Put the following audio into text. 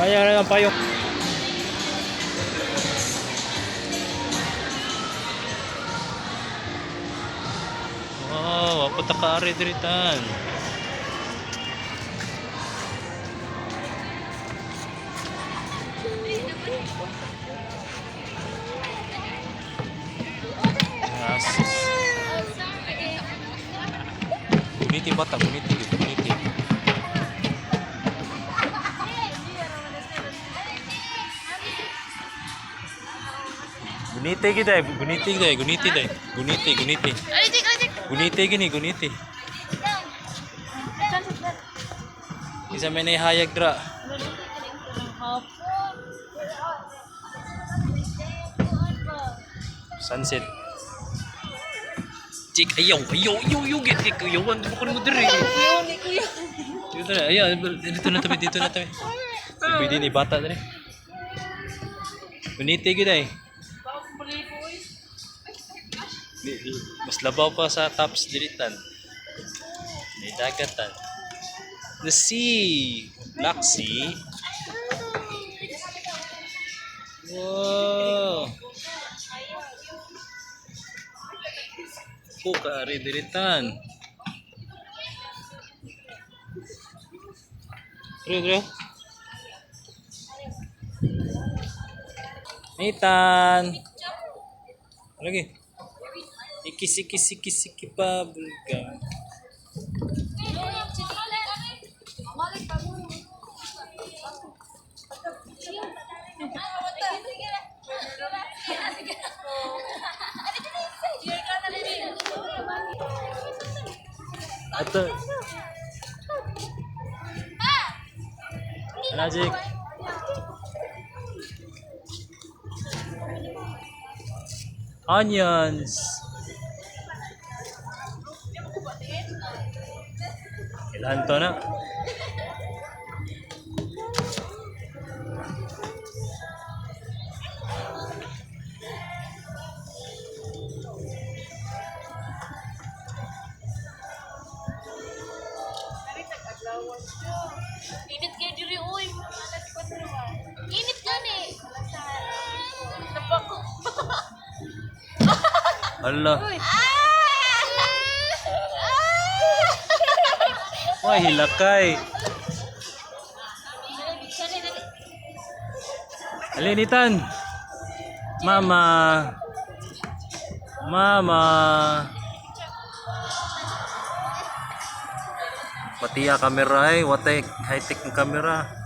Kaya na lang payong. Wow, punta ka ari diritan. Asus. Guniti bata, guniti, guniti. Guniti kita, guniti kita, guniti deh, guniti, guniti. Guniti gini, guniti. Bisa main hayag dra. Sunset. Cik, ayaw, get ayawan, bukan mo diri. Dito na, ayaw, dito na tabi, dito na tabi. Pwede ni bata diri. Guniti kita eh. Mas labaw pa sa tops diritan. May dagatan. The sea, Black Sea. Wow. Puka ari diritan. Bro. Nathan. Lagi. Ikisi pa bulga. Atau Najik onions. Ilan to na? Init kayo diri, uy. Init ka ni. Napak ko. Allah. Wah, hilakay. Alinitan. Mama. Pati ya kamera ay, watay high-tech ng kamera.